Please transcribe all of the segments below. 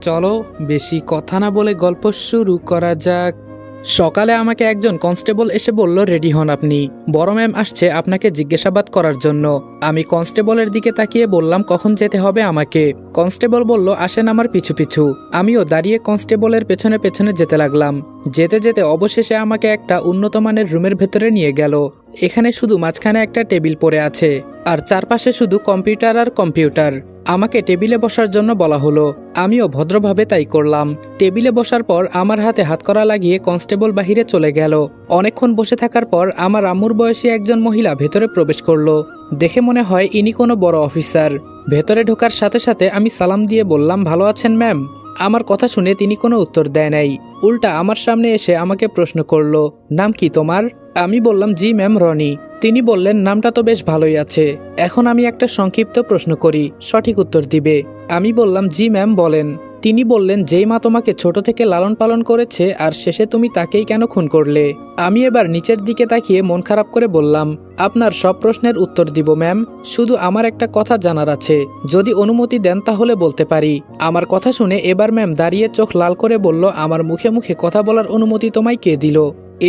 চলো বেশি কথা না বলে গল্প শুরু করা যাক। সকালে আমাকে একজন কনস্টেবল এসে বলল, রেডি হন, আপনি বড় ম্যাম আসছে আপনাকে জিজ্ঞাসাবাদ করার জন্য। আমি কনস্টেবলের দিকে তাকিয়ে বললাম, কখন যেতে হবে আমাকে? কনস্টেবল বলল, আসেন আমার পিছু পিছু। আমিও দাঁড়িয়ে কনস্টেবলের পেছনে পেছনে যেতে লাগলাম। যেতে যেতে অবশেষে আমাকে একটা উন্নত মানের রুমের ভেতরে নিয়ে গেল। এখানে শুধু মাঝখানে একটা টেবিল পড়ে আছে আর চারপাশে শুধু কম্পিউটার আর কম্পিউটার। আমাকে টেবিলে বসার জন্য বলা হলো। আমিও ভদ্রভাবে তাই করলাম। টেবিলে বসার পর আমার হাতে হাত করা লাগিয়ে কনস্টেবল বাহিরে চলে গেল। অনেকক্ষণ বসে থাকার পর আমার আম্মুর বয়সী একজন মহিলা ভেতরে প্রবেশ করলো। দেখে মনে হয় ইনি কোনো বড় অফিসার। ভেতরে ঢোকার সাথে সাথে আমি সালাম দিয়ে বললাম, ভালো আছেন ম্যাম? আমার কথা শুনে তিনি কোনো উত্তর দেয় নাই। উল্টা আমার সামনে এসে আমাকে প্রশ্ন করলো, নাম কি তোমার? আমি বললাম, জি ম্যাম, রনি। তিনি বললেন, নামটা তো বেশ ভালোই আছে। এখন আমি একটা সংক্ষিপ্ত প্রশ্ন করি, সঠিক উত্তর দিবে। আমি বললাম, জি ম্যাম, বলেন। তিনি বললেন, যেই মা তোমাকে ছোট থেকে লালন পালন করেছে আর শেষে তুমি তাকেই কেন খুন করলে? আমি এবার নিচের দিকে তাকিয়ে মন খারাপ করে বললাম, আপনার সব প্রশ্নের উত্তর দিব ম্যাম, শুধু আমার একটা কথা জানার আছে, যদি অনুমতি দেন তাহলে বলতে পারি। আমার কথা শুনে এবার ম্যাম দাঁড়িয়ে চোখ লাল করে বলল, আমার মুখে মুখে কথা বলার অনুমতি তোমায় কে দিল?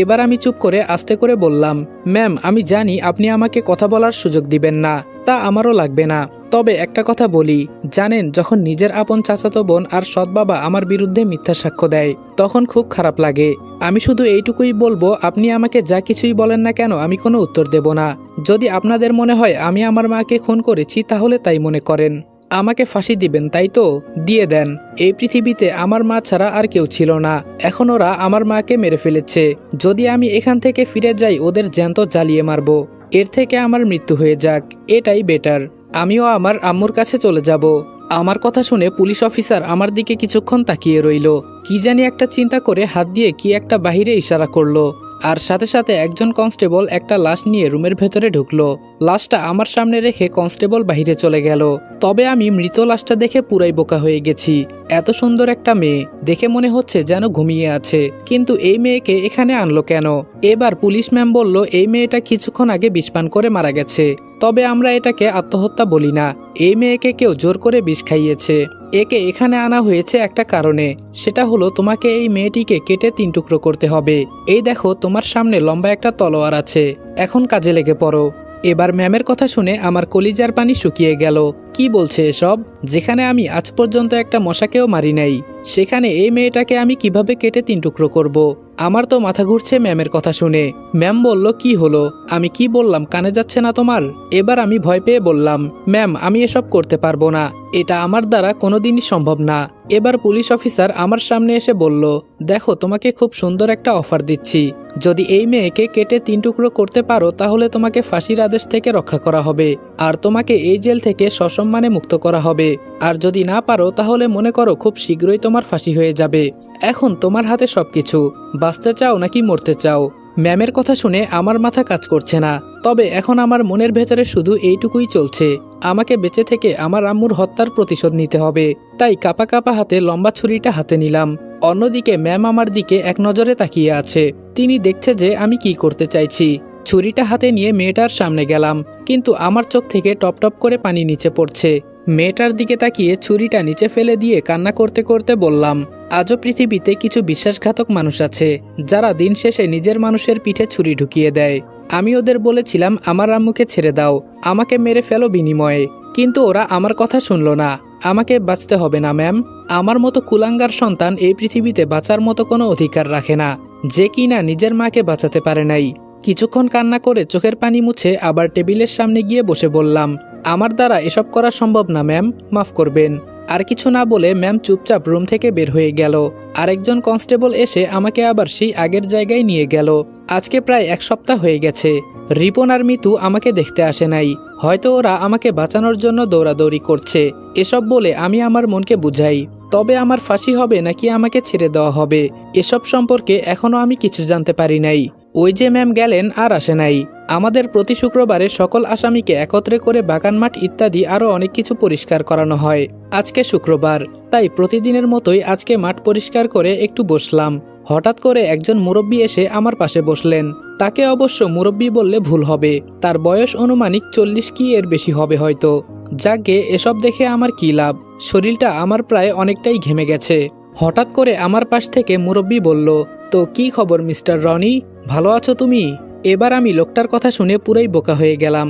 এবার আমি চুপ করে আস্তে করে বললাম, ম্যাম আমি জানি আপনি আমাকে কথা বলার সুযোগ দিবেন না, তা আমারও লাগবে না। তবে একটা কথা বলি, জানেন যখন নিজের আপন চাচাতো বোন আর সৎ বাবা আমার বিরুদ্ধে মিথ্যা সাক্ষ্য দেয় তখন খুব খারাপ লাগে। আমি শুধু এইটুকুই বলবো, আপনি আমাকে যা কিছুই বলেন না কেন আমি কোনো উত্তর দেব না। যদি আপনাদের মনে হয় আমি আমার মাকে খুন করেছি তাহলে তাই মনে করেন। আমাকে ফাঁসি দিবেন তাই তো? দিয়ে দেন। এই পৃথিবীতে আমার মা ছাড়া আর কেউ ছিল না, এখন ওরা আমার মাকে মেরে ফেলেছে। যদি আমি এখান থেকে ফিরে যাই ওদের জ্যান্ত জ্বালিয়ে মারবো, এর থেকে আমার মৃত্যু হয়ে যাক, এটাই বেটার। আমিও আমার আম্মুর কাছে চলে যাব। আমার কথা শুনে পুলিশ অফিসার আমার দিকে কিছুক্ষণ তাকিয়ে রইল। কি জানি একটা চিন্তা করে হাত দিয়ে কি একটা বাহিরে ইশারা করলো, আর সাথে সাথে একজন কনস্টেবল একটা লাশ নিয়ে রুমের ভেতরে ঢুকলো। লাশটা আমার সামনে রেখে কনস্টেবল বাহিরে চলে গেল। তবে আমি মৃত লাশটা দেখে পুরাই বোকা হয়ে গেছি। এত সুন্দর একটা মেয়ে, দেখে মনে হচ্ছে যেন ঘুমিয়ে আছে, কিন্তু এই মেয়েকে এখানে আনলো কেন? এবার পুলিশ ম্যাম বলল, এই মেয়েটা কিছুক্ষণ আগে বিষ পান করে মারা গেছে, তবে আমরা এটাকে আত্মহত্যা বলি না। এই মেয়েকে কেউ জোর করে বিষ খাইয়েছে। একে এখানে আনা হয়েছে একটা কারণে, সেটা হলো তোমাকে এই মেয়েটিকে কেটে 3 টুকরো করতে হবে। এই দেখো তোমার সামনে লম্বা একটা তলোয়ার আছে, এখন কাজে লেগে পড়ো। এবার ম্যামের কথা শুনে আমার কলিজার পানি শুকিয়ে গেল। কি বলছে এসব? যেখানে আমি আজ পর্যন্ত একটা মশাকেও মারি নাই, সেখানে এই মেয়েটাকে আমি কিভাবে কেটে 3 টুকরো করব? আমার তো মাথা ঘুরছে ম্যামের কথা শুনে। ম্যাম বলল, কি হলো? আমি কি বললাম কানে যাচ্ছে না তোমার? এবার আমি ভয় পেয়ে বললাম, ম্যাম আমি এসব করতে পারবো না, এটা আমার দ্বারা কোনোদিনই সম্ভব না। এবার পুলিশ অফিসার আমার সামনে এসে বলল, দেখো তোমাকে খুব সুন্দর একটা অফার দিচ্ছি, যদি এই মেয়েকে কেটে 3 টুকরো করতে পারো তাহলে তোমাকে ফাঁসির আদেশ থেকে রক্ষা করা হবে আর তোমাকে এই জেল থেকে সসম্মানে মুক্ত করা হবে। আর যদি না পারো তাহলে মনে করো খুব শীঘ্রই তোমার ফাঁসি হয়ে যাবে। এখন তোমার হাতে সবকিছু, বাঁচতে চাও নাকি মরতে চাও? ম্যামের কথা শুনে আমার মাথা কাজ করছে না, তবে এখন আমার মনের ভেতরে শুধু এইটুকুই চলছে, আমাকে বেঁচে থেকে আমার আম্মুর হত্যার প্রতিশোধ নিতে হবে। তাই কাপা কাপা হাতে লম্বা ছুরিটা হাতে নিলাম। অন্যদিকে ম্যাম আমার দিকে এক নজরে তাকিয়ে আছে, তিনি দেখছে যে আমি কি করতে চাইছি। ছুরিটা হাতে নিয়ে মেয়েটার সামনে গেলাম, কিন্তু আমার চোখ থেকে টপ টপ করে পানি নিচে পড়ছে। মেয়েটার দিকে তাকিয়ে ছুরিটা নিচে ফেলে দিয়ে কান্না করতে করতে বললাম, আজও পৃথিবীতে কিছু বিশ্বাসঘাতক মানুষ আছে যারা দিন শেষে নিজের মানুষের পিঠে ছুরি ঢুকিয়ে দেয়। আমি ওদের বলেছিলাম আমার আম্মুকে ছেড়ে দাও, আমাকে মেরে ফেলো বিনিময়ে, কিন্তু ওরা আমার কথা শুনলো না। আমাকে বাঁচতে হবে না ম্যাম, আমার মতো কুলাঙ্গার সন্তান এই পৃথিবীতে বাঁচার মতো কোনো অধিকার রাখে না, যে কিনা নিজের মাকে বাঁচাতে পারে নাই। কিছুক্ষণ কান্না করে চোখের পানি মুছে আবার টেবিলের সামনে গিয়ে বসে বললাম, আমার দ্বারা এসব করা সম্ভব না ম্যাম, মাফ করবেন। আর কিছু না বলে ম্যাম চুপচাপ রুম থেকে বের হয়ে গেল। আরেকজন কনস্টেবল এসে আমাকে আবার সেই আগের জায়গায় নিয়ে গেল। আজকে প্রায় 1 সপ্তাহ হয়ে গেছে। রিপন আর মিতু আমাকে দেখতে আসে নাই, হয়তো ওরা আমাকে বাঁচানোর জন্য দৌড়াদৌড়ি করছে। এসব বলে আমি আমার মনকে বুঝাই, তবে আমার ফাঁসি হবে নাকি আমাকে ছেড়ে দেওয়া হবে এসব সম্পর্কে এখনো আমি কিছু জানতে পারি নাই। ওই যে ম্যাম গেলেন আর আসে নাই। আমাদের প্রতি শুক্রবারে সকল আসামিকে একত্রে করে বাগান মাঠ ইত্যাদি আরও অনেক কিছু পরিষ্কার করানো হয়। আজকে শুক্রবার, তাই প্রতিদিনের মতোই আজকে মাঠ পরিষ্কার করে একটু বসলাম। হঠাৎ করে একজন মুরব্বী এসে আমার পাশে বসলেন। তাকে অবশ্য মুরব্বী বললে ভুল হবে, তার বয়স অনুমানিক 40 কি এর বেশি হবে হয়তো। যাকে এসব দেখে আমার কী লাভ, শরীরটা আমার প্রায় অনেকটাই ঘেমে গেছে। হঠাৎ করে আমার পাশ থেকে মুরব্বি বলল, তো কি খবর মিস্টার রনি, ভালো আছো তুমি? এবার আমি লোকটার কথা শুনে পুরাই বোকা হয়ে গেলাম।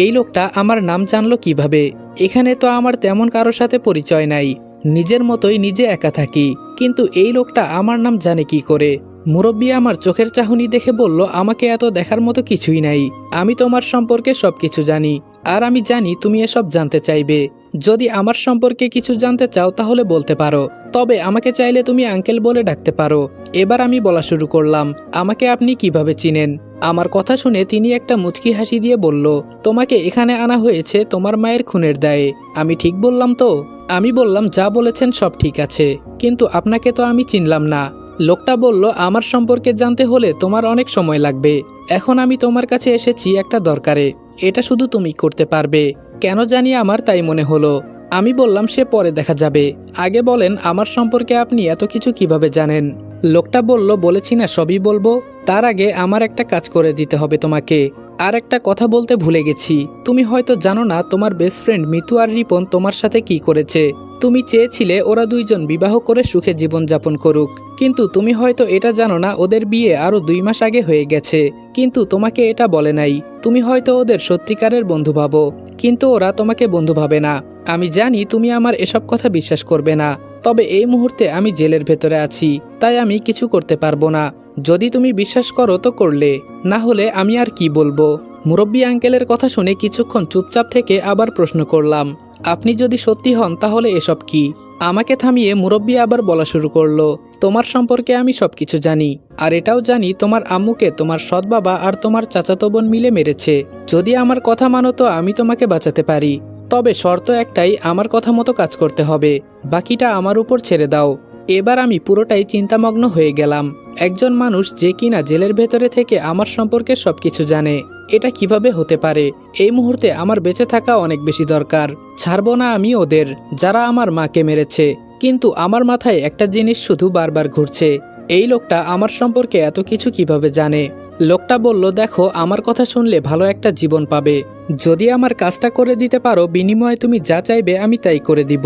এই লোকটা আমার নাম জানলো কিভাবে? এখানে তো আমার তেমন কারোর সাথে পরিচয় নাই, নিজের মতোই নিজে একা থাকি, কিন্তু এই লোকটা আমার নাম জানে কি করে? মুরব্বি আমার চোখের চাহনি দেখে বলল, আমাকে এত দেখার মতো কিছুই নাই, আমি তোমার সম্পর্কে সবকিছু জানি, আর আমি জানি তুমি এসব জানতে চাইবে। যদি আমার সম্পর্কে কিছু জানতে চাও তাহলে বলতে পারো, তবে আমাকে চাইলে তুমি আঙ্কেল বলে ডাকতে পারো। এবার আমি বলা শুরু করলাম, আমাকে আপনি কিভাবে চিনেন? আমার কথা শুনে তিনি একটা মুচকি হাসি দিয়ে বলল, তোমাকে এখানে আনা হয়েছে তোমার মায়ের খুনের দায়ে। আমি ঠিক বললাম তো? আমি বললাম, যা বলেছেন সব ঠিক আছে, কিন্তু আপনাকে তো আমি চিনলাম না। লোকটা বলল, আমার সম্পর্কে জানতে হলে তোমার অনেক সময় লাগবে, এখন আমি তোমার কাছে এসেছি একটা দরকারে, এটা শুধু তুমি করতে পারবে। কেন জানি আমার তাই মনে হলো। আমি বললাম, সে পরে দেখা যাবে, আগে বলেন আমার সম্পর্কে আপনি এত কিছু কিভাবে জানেন? লোকটা বলল, বলেছি না সবই বলবো, তার আগে আমার একটা কাজ করে দিতে হবে তোমাকে। আর একটা কথা বলতে ভুলে গেছি, তুমি হয়তো জানো না তোমার বেস্ট ফ্রেন্ড মিতু আর রিপন তোমার সাথে কি করেছে। তুমি চেয়েছিলে ওরা দুইজন বিবাহ করে সুখে জীবনযাপন করুক, কিন্তু তুমি হয়তো এটা জানো না ওদের বিয়ে আরো 2 মাস আগে হয়ে গেছে, কিন্তু তোমাকে এটা বলে নাই। তুমি হয়তো ওদের সত্যিকারের বন্ধু ভাবো, কিন্তু ওরা তোমাকে বন্ধু ভাবে না। আমি জানি তুমি আমার এসব কথা বিশ্বাস করবে না, তবে এই মুহূর্তে আমি জেলের ভেতরে আছি, তাই আমি কিছু করতে পারবো না। যদি তুমি বিশ্বাস করো তো করলে, না হলে আমি আর কি বলবো। মুরব্বি আঙ্কেলের কথা শুনে কিছুক্ষণ চুপচাপ থেকে আবার প্রশ্ন করলাম, আপনি যদি সত্যি হন তাহলে এসব কি? আমাকে থামিয়ে মুরব্বি আবার বলা শুরু করলো, তোমার সম্পর্কে আমি সবকিছু জানি, আর এটাও জানি তোমার আম্মুকে তোমার সৎ বাবা আর তোমার চাচাতো বোন মিলে মেরেছে। যদি আমার কথা মানো তো আমি তোমাকে বাঁচাতে পারি, তবে শর্ত একটাই, আমার কথা মতো কাজ করতে হবে, বাকিটা আমার উপর ছেড়ে দাও। এবার আমি পুরোটাই চিন্তামগ্ন হয়ে গেলাম। একজন মানুষ যে কিনা জেলের ভেতরে থেকে আমার সম্পর্কে সবকিছু জানে, এটা কিভাবে হতে পারে? এই মুহূর্তে আমার বেঁচে থাকা অনেক বেশি দরকার। ছাড়বো না আমি ওদের, যারা আমার মাকে মেরেছে। কিন্তু আমার মাথায় একটা জিনিস শুধু বারবার ঘুরছে, এই লোকটা আমার সম্পর্কে এত কিছু কিভাবে জানে? লোকটা বলল, দেখো আমার কথা শুনলে ভালো একটা জীবন পাবে, যদি আমার কাজটা করে দিতে পারো বিনিময়ে তুমি যা চাইবে আমি তাই করে দিব।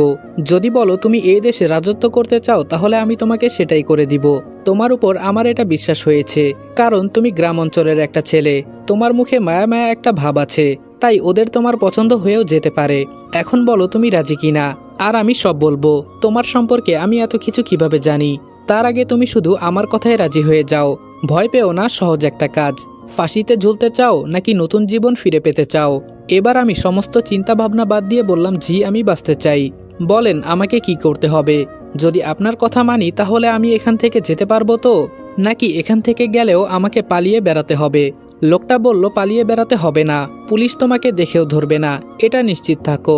যদি বলো তুমি এই দেশে রাজত্ব করতে চাও তাহলে আমি তোমাকে সেটাই করে দিব। তোমার উপর আমার এটা বিশ্বাস হয়েছে, কারণ তুমি গ্রাম অঞ্চলের একটা ছেলে, তোমার মুখে মায়া মায়া একটা ভাব আছে, তাই ওদের তোমার পছন্দ হয়েও যেতে পারে। এখন বলো তুমি রাজি কিনা, আর আমি সব বলবো। তোমার সম্পর্কে আমি এত কিছু কিভাবে জানি, তার আগে তুমি শুধু আমার কথায় রাজি হয়ে যাও। ভয় পেও না, সহজ একটা কাজ। ফাঁসিতে ঝুলতে চাও নাকি নতুন জীবন ফিরে পেতে চাও? এবার আমি সমস্ত চিন্তা ভাবনা বাদ দিয়ে বললাম, জি আমি বাঁচতে চাই। বলেন আমাকে কি করতে হবে? যদি আপনার কথা মানি তাহলে আমি এখান থেকে যেতে পারবো তো, নাকি এখান থেকে গেলেও আমাকে পালিয়ে বেড়াতে হবে? লোকটা বলল, পালিয়ে বেড়াতে হবে না, পুলিশ তোমাকে দেখেও ধরবে না, এটা নিশ্চিত থাকো।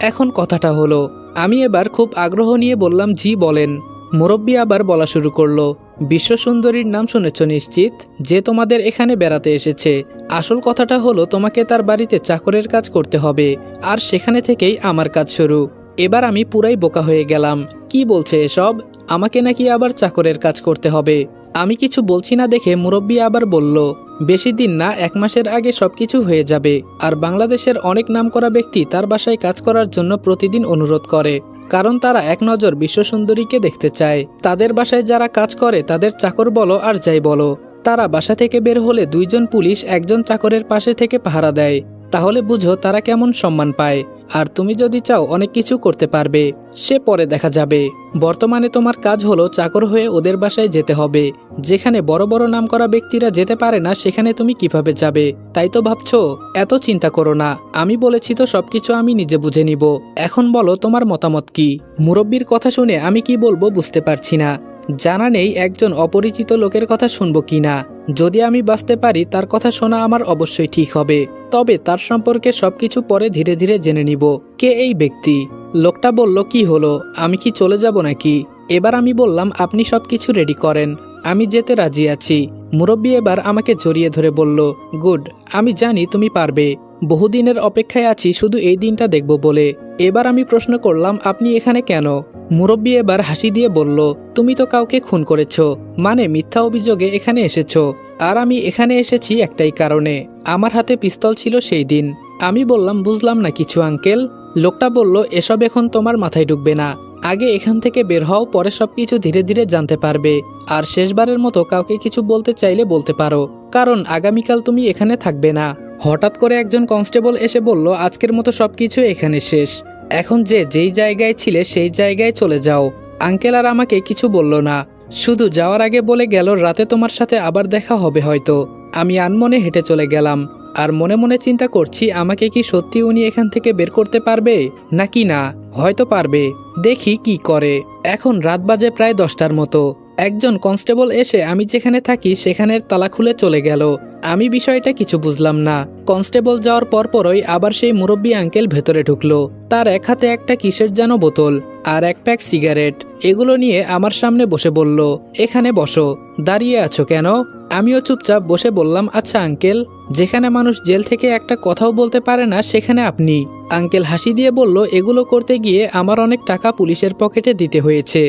এখন কথাটা হলো, আমি এবার খুব আগ্রহ নিয়ে বললাম, জি বলেন। মুরব্বি আবার বলা শুরু করলো, বিশ্বসুন্দরীর নাম শুনেছ নিশ্চিত, যে তোমাদের এখানে বেড়াতে এসেছে। আসল কথাটা হলো তোমাকে তার বাড়িতে চাকরের কাজ করতে হবে, আর সেখানে থেকেই আমার কাজ শুরু। এবার আমি পুরাই বোকা হয়ে গেলাম, কি বলছে এসব? আমাকে নাকি আবার চাকরের কাজ করতে হবে? আমি কিছু বলছি না দেখে মুরব্বি আবার বলল, বেশি দিন না, 1 মাসের আগে সবকিছু হয়ে যাবে। আর বাংলাদেশের অনেক নামকরা ব্যক্তি তার বাসায় কাজ করার জন্য প্রতিদিন অনুরোধ করে, কারণ তারা এক নজর বিশ্বসুন্দরীকে দেখতে চায়। তাদের বাসায় যারা কাজ করে, তাদের চাকর বলো আর যাই বলো, তারা বাসা থেকে বের হলে 2 জন পুলিশ একজন চাকরের পাশে থেকে পাহারা দেয়। তাহলে বুঝো তারা কেমন সম্মান পায়। আর তুমি যদি চাও অনেক কিছু করতে পারবে, সে পরে দেখা যাবে। বর্তমানে তোমার কাজ হলো চাকর হয়ে ওদের বাসায় যেতে হবে। যেখানে বড় বড় নামকরা ব্যক্তিরা যেতে পারে না সেখানে তুমি কিভাবে যাবে, তাই তো ভাবছো? এত চিন্তা করো না, আমি বলেছি তো সবকিছু আমি নিজে বুঝে নিব। এখন বলো তোমার মতামত কি? মুরব্বির কথা শুনে আমি কি বলবো বুঝতে পারছি না। জানা নেই একজন অপরিচিত লোকের কথা শুনবো কিনা। যদি আমি বাঁচতে পারি তার কথা শোনা আমার অবশ্যই ঠিক হবে, তবে তার সম্পর্কে সবকিছু পরে ধীরে ধীরে জেনে নিব। কে এই ব্যক্তি? লোকটা বলল, কি হলো, আমি কি চলে যাব নাকি? এবার আমি বললাম, আপনি সবকিছু রেডি করেন, আমি যেতে রাজি আছি। মুরব্বি এবার আমাকে জড়িয়ে ধরে বলল, গুড, আমি জানি তুমি পারবে। বহুদিনের অপেক্ষায় আছি শুধু এই দিনটা দেখব বলে। এবার আমি প্রশ্ন করলাম, আপনি এখানে কেন? মুরব্বি এবার হাসি দিয়ে বলল, তুমি তো কাউকে খুন করেছ, মানে মিথ্যা অভিযোগে এখানে এসেছ। আর আমি এখানে এসেছি একটাই কারণে, আমার হাতে পিস্তল ছিল সেই দিন। আমি বললাম, বুঝলাম না কিছু আঙ্কেল। লোকটা বলল, এসব এখন তোমার মাথায় ঢুকবে না, আগে এখান থেকে বের হও, পরে সবকিছু ধীরে ধীরে জানতে পারবে। আর শেষবারের মতো কাউকে কিছু বলতে চাইলে বলতে পারো, কারণ আগামীকাল তুমি এখানে থাকবে না। হঠাৎ করে একজন কনস্টেবল এসে বলল, আজকের মতো সবকিছু এখানে শেষ, এখন যেই জায়গায় ছিলে সেই জায়গায় চলে যাও। আঙ্কেল আর আমাকে কিছু বলল না, শুধু যাওয়ার আগে বলে গেল, রাতে তোমার সাথে আবার দেখা হবে হয়তো। আমি আনমনে হেঁটে চলে গেলাম, আর মনে মনে চিন্তা করছি, আমাকে কি সত্যি উনি এখান থেকে বের করতে পারবে নাকি না। হয়তো পারবে, দেখি কি করে। এখন রাত বাজে প্রায় 10টার মতো। একজন কনস্টেবল এসে আমি যেখানে থাকি সেখানের তালা খুলে চলে গেল। আমি বিষয়টা কিছু বুঝলাম না। কনস্টেবল যাওয়ার পরপরই আবার সেই মুরব্বী আঙ্কেল ভেতরে ঢুকলো। তার এক হাতে একটা কিসের যেন বোতল আর এক প্যাক সিগারেট, এগুলো নিয়ে আমার সামনে বসে বলল, এখানে বসো, দাঁড়িয়ে আছো কেন? আমিও চুপচাপ বসে বললাম, আচ্ছা আঙ্কেল, যেখানে মানুষ জেল থেকে একটা কথাও বলতে পারে না সেখানে আপনি। আঙ্কেল হাসি দিয়ে বলল, এগুলো করতে গিয়ে আমার অনেক টাকা পুলিশের পকেটে দিতে হয়েছে,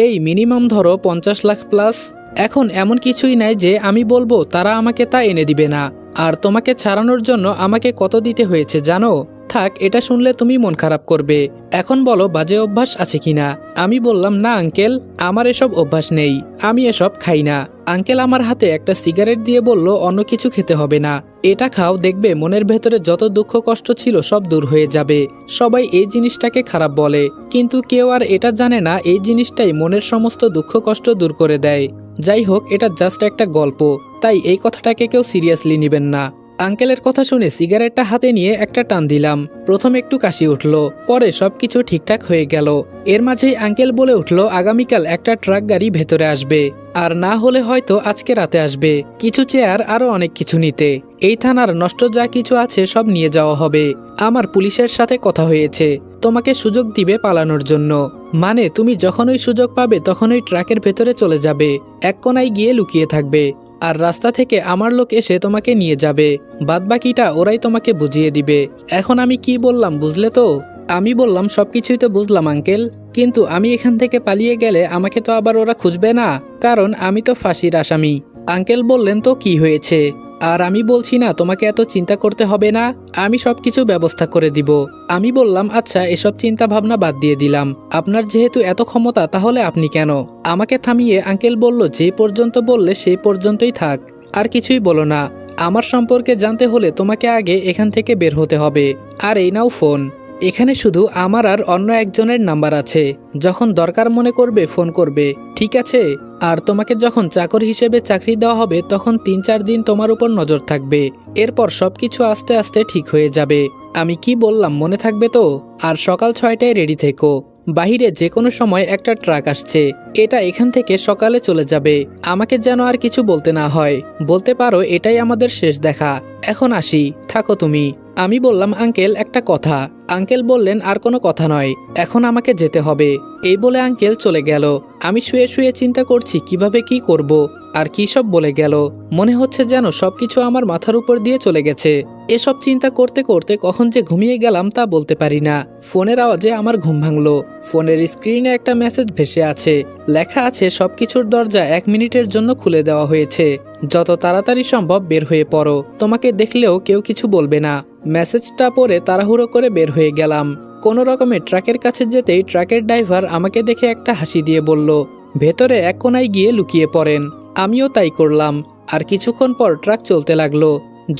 এই মিনিমাম ধরো 50 লাখ প্লাস। এখন এমন কিছুই নাই যে আমি বলবো তারা আমাকে তা এনে দিবে না। আর তোমাকে ছাড়ানোর জন্য আমাকে কত দিতে হয়েছে জানো? থাক, এটা শুনলে তুমি মন খারাপ করবে। এখন বলো, বাজে অভ্যাস আছে কিনা? আমি বললাম, না আঙ্কেল, আমার এসব অভ্যাস নেই, আমি এসব খাই না। আঙ্কেল আমার হাতে একটা সিগারেট দিয়ে বলল, অন্য কিছু খেতে হবে না, এটা খাও, দেখবে মনের ভেতরে যত দুঃখ কষ্ট ছিল সব দূর হয়ে যাবে। সবাই এই জিনিসটাকে খারাপ বলে, কিন্তু কেউ আর এটা জানে না এই জিনিসটাই মনের সমস্ত দুঃখ কষ্ট দূর করে দেয়। যাই হোক, এটা জাস্ট একটা গল্প, তাই এই কথাটাকে কেউ সিরিয়াসলি নেবেন না। আঙ্কেলের কথা শুনে সিগারেটটা হাতে নিয়ে একটা টান দিলাম। প্রথম একটু কাশি উঠলো, পরে সবকিছু ঠিকঠাক হয়ে গেল। এর মাঝেই আঙ্কেল বলে উঠল, আগামীকাল একটা ট্রাক গাড়ি ভেতরে আসবে, আর না হলে হয়তো আজকে রাতে আসবে, কিছু চেয়ার আরো অনেক কিছু নিতে। এই থানার নষ্ট যা কিছু আছে সব নিয়ে যাওয়া হবে। আমার পুলিশের সাথে কথা হয়েছে, তোমাকে সুযোগ দিবে পালানোর জন্য। মানে তুমি যখনই সুযোগ পাবে তখনই ট্রাকের ভেতরে চলে যাবে, এক কোনায় গিয়ে লুকিয়ে থাকবে, আর রাস্তা থেকে আমার লোক এসে তোমাকে নিয়ে যাবে, বাদবাকিটা ওরাই তোমাকে বুঝিয়ে দিবে। এখন আমি কি বললাম বুঝলে তো? আমি বললাম, সবকিছুই তো বুঝলাম আঙ্কেল, কিন্তু আমি এখান থেকে পালিয়ে গেলে আমাকে তো আবার ওরা খুঁজবে না, কারণ আমি তো ফাঁসির আসামি। আঙ্কেল বললেন, তো কি হয়েছে? আর আমি বলছি না তোমাকে এত চিন্তা করতে হবে না, আমি সবকিছু ব্যবস্থা করে দিব। আমি বললাম, আচ্ছা, এসব চিন্তা ভাবনা বাদ দিয়ে দিলাম, আপনার যেহেতু এত ক্ষমতা তাহলে আপনি কেন? আমাকে থামিয়ে আঙ্কেল বলল, যে পর্যন্ত বললে সেই পর্যন্তই থাক, আর কিছুই বলো না। আমার সম্পর্কে জানতে হলে তোমাকে আগে এখান থেকে বের হতে হবে। আর এই নাও ফোন, এখানে শুধু আমার আর অন্য একজনের নাম্বার আছে, যখন দরকার মনে করবে ফোন করবে, ঠিক আছে? আর তোমাকে যখন চাকর হিসেবে চাকরি দেওয়া হবে তখন 3-4 দিন তোমার উপর নজর থাকবে, এরপর সবকিছু আস্তে আস্তে ঠিক হয়ে যাবে। আমি কি বললাম মনে থাকবে তো? আর সকাল 6টায় রেডি থেকো, বাহিরে যে কোনো সময় একটা ট্রাক আসছে, এটা এখান থেকে সকালে চলে যাবে, আমাকে যেন আর কিছু বলতে না হয়, বলতে পারো এটাই আমাদের শেষ দেখা, এখন আসি, থাকো তুমি। আমি বললাম, আঙ্কেল একটা কথা। আঙ্কেল বললেন, আর কোনো কথা নয়, এখন আমাকে যেতে হবে। এই বলে আঙ্কেল চলে গেল। আমি শুয়ে শুয়ে চিন্তা করছি কিভাবে কি করব, আর কি সব বলে গেল। মনে হচ্ছে যেন সবকিছু আমার মাথার উপর দিয়ে চলে গেছে। এসব চিন্তা করতে করতে কখন যে ঘুমিয়ে গেলাম তা বলতে পারি না। ফোনের আওয়াজে আমার ঘুম ভাঙলো। ফোনের স্ক্রিনে একটা মেসেজ ভেসে আছে, লেখা আছে, সবকিছুর দরজা 1 মিনিটের জন্য খুলে দেওয়া হয়েছে, যত তাড়াতাড়ি সম্ভব বের হয়ে পড়ো, তোমাকে দেখলেও কেউ কিছু বলবে না। মেসেজটা পড়ে তাড়াহুড়ো করে বের হয়ে গেলাম। কোনো রকমে ট্রাকের কাছে যেতেই ট্রাকের ড্রাইভার আমাকে দেখে একটা হাসি দিয়ে বলল, ভেতরে এক কোনায় গিয়ে লুকিয়ে পড়েন। আমিও তাই করলাম। আর কিছুক্ষণ পর ট্রাক চলতে লাগলো।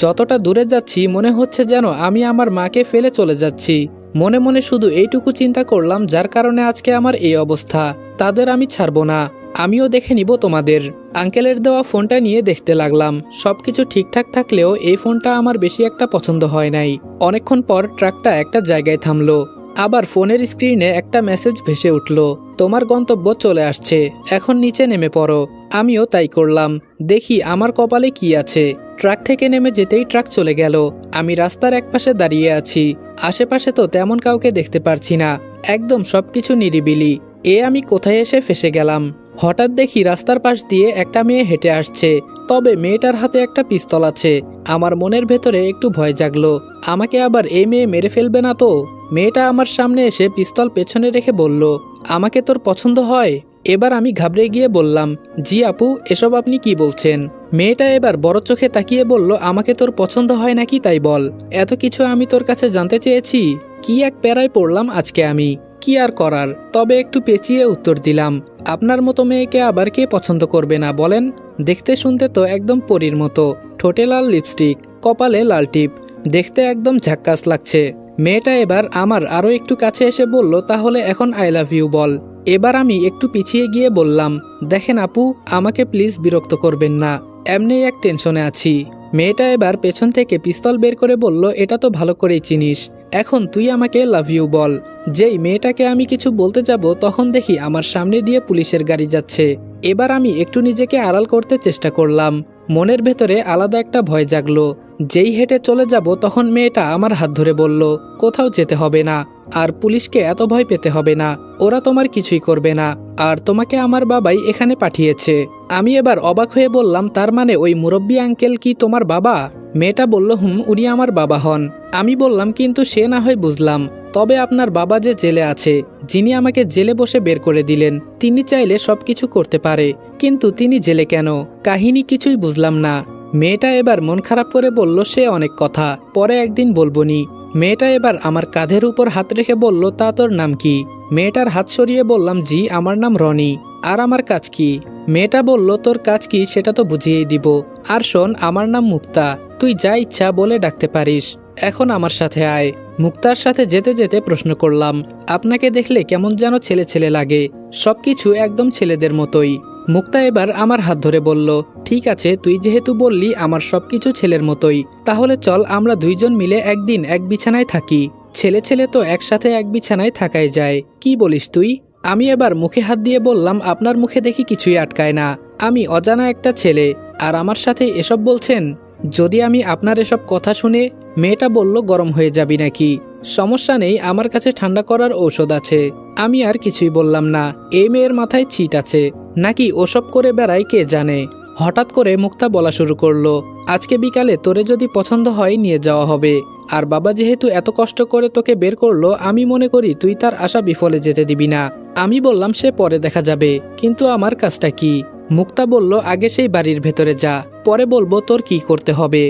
যতটা দূরে যাচ্ছি মনে হচ্ছে যেন আমি আমার মাকে ফেলে চলে যাচ্ছি। মনে মনে শুধু এইটুকু চিন্তা করলাম, যার কারণে আজকে আমার এই অবস্থা, তাদের আমি ছাড়বো না, আমিও দেখে নিব তোমাদের। আঙ্কেলের দেওয়া ফোনটা নিয়ে দেখতে লাগলাম। সবকিছু ঠিকঠাক থাকলেও এই ফোনটা আমার বেশি একটা পছন্দ হয় নাই। অনেকক্ষণ পর ট্রাকটা একটা জায়গায় থামলো। আবার ফোনের স্ক্রিনে একটা মেসেজ ভেসে উঠল, তোমার গন্তব্য চলে আসছে, এখন নিচে নেমে পড়ো। আমিও তাই করলাম। দেখি আমার কপালে কি আছে। ট্রাক থেকে নেমে যেতেই ট্রাক চলে গেল। আমি রাস্তার একপাশে দাঁড়িয়ে আছি। আশেপাশে তো তেমন কাউকে দেখতে পারছি না, একদম সবকিছু নিরিবিলি। আমি কোথায় এসে ফেসে গেলাম? হঠাৎ দেখি রাস্তার পাশ দিয়ে একটা মেয়ে হেঁটে আসছে, তবে মেয়েটার হাতে একটা পিস্তল আছে। আমার মনের ভেতরে একটু ভয় জাগলো, আমাকে আবার এই মেয়ে মেরে ফেলবে না তো? মেয়েটা আমার সামনে এসে পিস্তল পেছনে রেখে বলল, আমাকে তোর পছন্দ হয়? এবার আমি ঘাবড়ে গিয়ে বললাম, জি আপু, এসব আপনি কি বলছেন? মেয়েটা এবার বড় চোখে তাকিয়ে বলল, আমাকে তোর পছন্দ হয় নাকি তাই বল। এত কিছু আমি তোর কাছে জানতে চেয়েছি। কি এক প্যারায় পড়লাম আজকে আমি। কি আর করার, তবে একটু পেঁচিয়ে উত্তর দিলাম। আপনার মতো মেয়েকে আবার কে পছন্দ করবে না বলেন। দেখতে শুনতে তো একদম পরীর মতো, ঠোঁটে লাল লিপস্টিক, কপালে লাল টিপ, দেখতে একদম ঝাক্কাস লাগছে। মেয়েটা এবার আমার আরও একটু কাছে এসে বলল, তাহলে এখন আই লাভ ইউ বল। এবার আমি একটু পিছিয়ে গিয়ে বললাম, দেখেন আপু, আমাকে প্লিজ বিরক্ত করবেন না, এমনি এক টেনশনে আছি। মেয়েটা এবার পেছন থেকে পিস্তল বের করে বলল, এটা তো ভালো করেই চিনিস, এখন তুই আমাকে লাভ ইউ বল। যেই মেয়েটাকে আমি কিছু বলতে যাব তখন দেখি আমার সামনে দিয়ে পুলিশের গাড়ি যাচ্ছে। এবার আমি একটু নিজেকে আড়াল করতে চেষ্টা করলাম। মনের ভেতরে আলাদা একটা ভয় জাগলো। যেই হেঁটে চলে যাব তখন মেয়েটা আমার হাত ধরে বলল, কোথাও যেতে হবে না, আর পুলিশকে এত ভয় পেতে হবে না, ওরা তোমার কিছুই করবে না, আর তোমাকে আমার বাবাই এখানে পাঠিয়েছে। আমি এবার অবাক হয়ে বললাম, তার মানে ওই মুরব্বী আঙ্কেল কি তোমার বাবা? মেয়েটা বলল, উনি আমার বাবা হন। আমি বললাম, কিন্তু সে না হয় বুঝলাম, তবে আপনার বাবা যে জেলে আছে, যিনি আমাকে জেলে বসে বের করে দিলেন, তিনি চাইলে সবকিছু করতে পারে, কিন্তু তিনি জেলে কেন? কাহিনী কিছুই বুঝলাম না। মেয়েটা এবার মন খারাপ করে বলল, সে অনেক কথা, পরে একদিন বলবনি। মেয়েটা এবার আমার কাঁধের উপর হাত রেখে বলল, তা তোর নাম কি? মেয়েটার হাত সরিয়ে বললাম, জি আমার নাম রনি। আর আমার কাজ কি? মেয়েটা বলল, তোর কাজ কি সেটা তো বুঝিয়েই দিব। আর শোন, আমার নাম মুক্তা, তুই যা ইচ্ছা বলে ডাকতে পারিস। এখন আমার সাথে আয়। মুক্তার সাথে যেতে যেতে প্রশ্ন করলাম, আপনাকে দেখলে কেমন যেন ছেলে ছেলে লাগে, সবকিছু একদম ছেলেদের মতোই। মুক্তা এবার আমার হাত ধরে বলল, ঠিক আছে, তুই যেহেতু বললি আমার সবকিছু ছেলের মতোই, তাহলে চল আমরা দুইজন মিলে একদিন এক বিছানায় থাকি। ছেলে ছেলে তো একসাথে এক বিছানায় থাকাই যায়, কি বলিস তুই? আমি এবার মুখে হাত দিয়ে বললাম, আপনার মুখে দেখি কিছুই আটকায় না, আমি অজানা একটা ছেলে, আর আমার সাথে এসব বলছেন? যদি আমি আপনার এসব কথা শুনে? মেয়েটা বলল, গরম হয়ে যাবি নাকি? সমস্যা নেই, আমার কাছে ঠান্ডা করার ঔষধ আছে। আমি আর কিছুই বললাম না। এই মেয়ের মাথায় ছিট আছে নাকি ওসব করে বেড়ায় কে জানে। হঠাৎ করে মুক্তা বলা শুরু করলো, আজকে বিকালে তোরে যদি পছন্দ হয় নিয়ে যাওয়া হবে। আর বাবা যেহেতু এত কষ্ট করে তোকে বের করলো, আমি মনে করি তুই তার আশা বিফলে যেতে দিবি না। আমি বললাম, সে পরে দেখা যাবে, কিন্তু আমার কাজটা কি? মুক্তা বলল, আগে সেই বাড়ির ভেতরে যা, পরে বলবো তোর কি করতে হবে।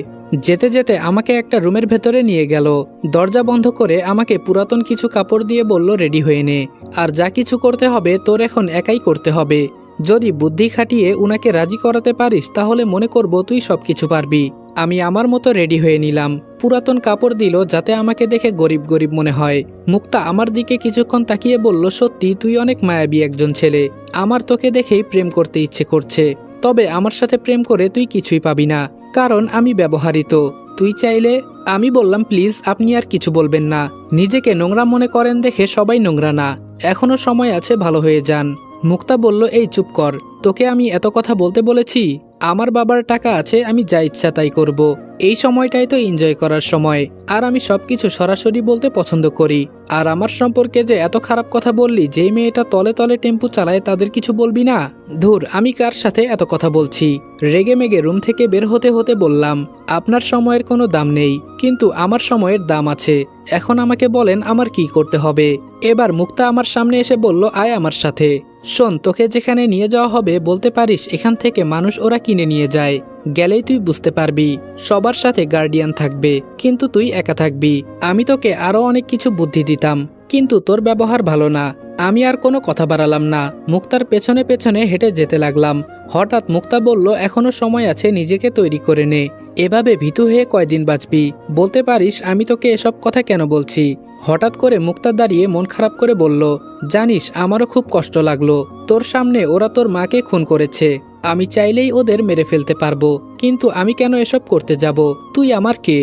যেতে যেতে আমাকে একটা রুমের ভেতরে নিয়ে গেল। দরজা বন্ধ করে আমাকে পুরাতন কিছু কাপড় দিয়ে বলল, রেডি হয়ে নে, আর যা কিছু করতে হবে তোর এখন একাই করতে হবে। যদি বুদ্ধি খাটিয়ে উনাকে রাজি করাতে পারিস তাহলে মনে করব তুই সবকিছু পারবি। আমি আমার মতো রেডি হয়ে নিলাম। পুরাতন কাপড় দিল যাতে আমাকে দেখে গরিব গরিব মনে হয়। মুক্তা আমার দিকে কিছুক্ষণ তাকিয়ে বলল, সত্যি তুই অনেক মায়াবী একজন ছেলে, আমার তোকে দেখেই প্রেম করতে ইচ্ছে করছে। তবে আমার সাথে প্রেম করে তুই কিছুই পাবি না, কারণ আমি ব্যবহারিত। তুই চাইলে। আমি বললাম, প্লিজ আপনি আর কিছু বলবেন না, নিজেকে নোংরা মনে করেন দেখে সবাই নোংরা না, এখনো সময় আছে, ভালো হয়ে যান। মুক্তা বলল, এই চুপ কর, তোকে আমি এত কথা বলতে বলেছি? আমার বাবার টাকা আছে, আমি যা ইচ্ছা তাই করব। এই সময়টাই তো এনজয় করার সময়, আর আমি সবকিছু সরাসরি বলতে পছন্দ করি। আর আমার সম্পর্কে যে এত খারাপ কথা বললি, যেই মেয়েটা তলে তলে টেম্পু চালায় তাদের কিছু বলবি না? ধুর, আমি কার সাথে এত কথা বলছি? রেগে মেগে রুম থেকে বের হতে হতে বললাম, আপনার সময়ের কোনো দাম নেই, কিন্তু আমার সময়ের দাম আছে। এখন আমাকে বলেন আমার কি করতে হবে। এবার মুক্তা আমার সামনে এসে বলল, আয় আমার সাথে। শোন, তোকে যেখানে নিয়ে যাওয়া হবে বলতে পারিস এখান থেকে মানুষ ওরা কিনে নিয়ে যায়, গেলেই তুই বুঝতে পারবি। সবার সাথে গার্ডিয়ান থাকবে, কিন্তু তুই একা থাকবি। আমি তোকে আরো অনেক কিছু বুদ্ধি দিতাম, কিন্তু তোর ব্যবহার ভালো না। আমি আর কোনো কথা বাড়ালাম না, মুক্তার পেছনে পেছনে হেঁটে যেতে লাগলাম। হঠাৎ মুক্তা বলল, এখনো সময় আছে, নিজেকে তৈরি করে নে, এভাবে ভীতু হয়ে কয়দিন বাঁচবি? বলতে পারিস আমি তোকে এসব কথা কেন বলছি? হঠাৎ করে মুক্তা দাঁড়িয়ে মন খারাপ করে বলল, জানিস আমারও খুব কষ্ট লাগলো, তোর সামনে ওরা তোর মাকে খুন করেছে, আমি চাইলেই ওদের মেরে ফেলতে পারবো, কিন্তু আমি কেন এসব করতে যাব? তুই আমার কে?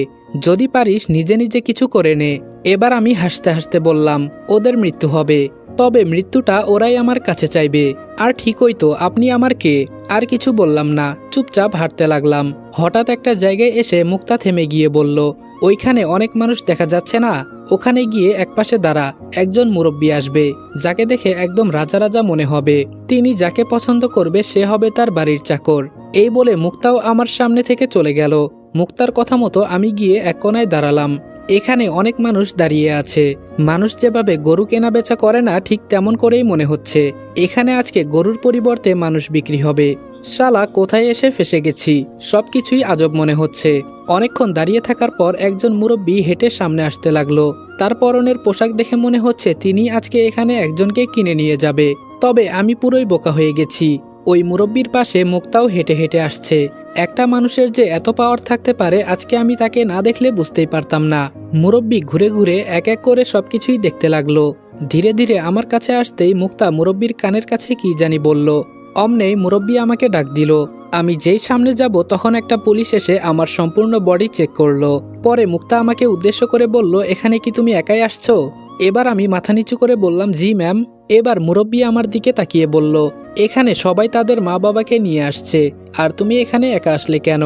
যদি পারিস নিজে নিজে কিছু করে নে। এবার আমি হাসতে হাসতে বললাম, ওদের মৃত্যু হবে, তবে মৃত্যুটা ওরাই আমার কাছে চাইবে। আর ঠিকই তো, আপনি আমার কে? আর কিছু বললাম না, চুপচাপ হাঁটতে লাগলাম। হঠাৎ একটা জায়গায় এসে মুক্তা থেমে গিয়ে বলল, ওইখানে অনেক মানুষ দেখা যাচ্ছে না? ওখানে গিয়ে একপাশে দাঁড়া, একজন মুরব্বী আসবে, যাকে দেখে একদম রাজা রাজা মনে হবে। তিনি যাকে পছন্দ করবে সে হবে তার বাড়ির চাকর। এই বলে মুক্তাও আমার সামনে থেকে চলে গেল। মুক্তার কথা মতো আমি গিয়ে এক কোনায় দাঁড়ালাম। এখানে অনেক মানুষ দাঁড়িয়ে আছে। মানুষ যেভাবে গরু কেনা বেচা করে না, ঠিক তেমন করেই মনে হচ্ছে এখানে আজকে গরুর পরিবর্তে মানুষ বিক্রি হবে। শালা কোথায় এসে ফেসে গেছি, সবকিছুই আজব মনে হচ্ছে। অনেকক্ষণ দাঁড়িয়ে থাকার পর একজন মুরব্বী হেঁটে সামনে আসতে লাগলো। তার পরনের পোশাক দেখে মনে হচ্ছে তিনি আজকে এখানে একজনকে কিনে নিয়ে যাবে। তবে আমি পুরোই বোকা হয়ে গেছি। ওই মুরব্বীর পাশে মুক্তাও হেঁটে হেঁটে আসছে। একটা মানুষের যে এত পাওয়ার থাকতে পারে আজকে আমি তাকে না দেখলে বুঝতেই পারতাম না। মুরব্বী ঘুরে ঘুরে এক এক করে সবকিছুই দেখতে লাগলো। ধীরে ধীরে আমার কাছে আসতেই মুক্তা মুরব্বীর কানের কাছে কি জানি বলল। অমনেই মুরব্বী আমাকে ডাক দিল। আমি যেই সামনে যাব তখন একটা পুলিশ এসে আমার সম্পূর্ণ বডি চেক করলো। পরে মুক্তা আমাকে উদ্দেশ্য করে বলল, এখানে কি তুমি একাই আসছো? এবার আমি মাথা নিচু করে বললাম, জি ম্যাম। এবার মুরব্বী আমার দিকে তাকিয়ে বলল, এখানে সবাই তাদের মা বাবাকে নিয়ে আসছে, আর তুমি এখানে একা আসলে কেন?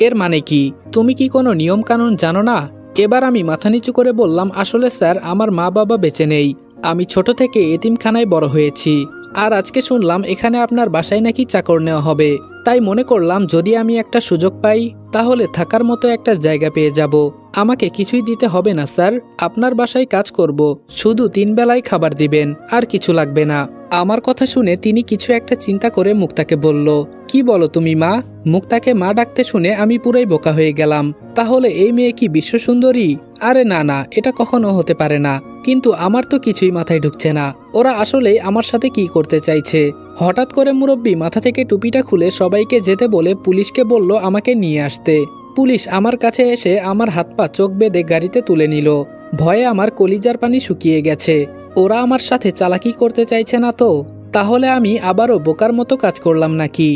এর মানে কি? তুমি কি কোনো নিয়ম কানুন জানো না? এবার আমি মাথা নিচু করে বললাম, আসলে স্যার আমার মা বাবা বেঁচে নেই। আমি ছোট থেকে এতিমখানায় বড় হয়েছি। আর আজকে শুনলাম এখানে আপনার বাসায় নাকি চাকর নেওয়া হবে। তাই মনে করলাম যদি আমি একটা সুযোগ পাই তাহলে থাকার মতো একটা জায়গা পেয়ে যাব। আমাকে কিছুই দিতে হবে না স্যার, আপনার বাসায় কাজ করব, শুধু 3 বেলায় খাবার দিবেন, আর কিছু লাগবে না। আমার কথা শুনে তিনি কিছু একটা চিন্তা করে মুক্তাকে বলল, কি বলো তুমি মা? মুক্তাকে মা ডাকতে শুনে আমি পুরাই বোকা হয়ে গেলাম। তাহলে এই মেয়ে কি বিশ্বসুন্দরী? আরে না না, এটা কখনো হতে পারে না। কিন্তু আমার তো কিছুই মাথায় ঢুকছে না, ওরা আসলেই আমার সাথে কি করতে চাইছে। হঠাৎ করে মুরব্বী মাথা থেকে টুপিটা খুলে সবাইকে যেতে বলে পুলিশকে বলল আমাকে নিয়ে আসতে। পুলিশ আমার কাছে এসে আমার হাত পা চোখ বেঁধে গাড়িতে তুলে নিল। ভয়ে আমার কলিজার পানি শুকিয়ে গেছে। ওরা আমার সাথে চালাকি করতে চাইছে না তো? তাহলে আমি আবারও বোকার মতো কাজ করলাম নাকি?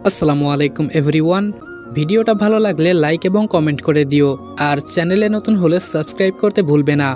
আসসালামু আলাইকুম এভরিওয়ান। ভিডিওটা ভালো লাগলে লাইক এবং কমেন্ট করে দিও, আর চ্যানেলে নতুন হলে সাবস্ক্রাইব করতে ভুলবে না।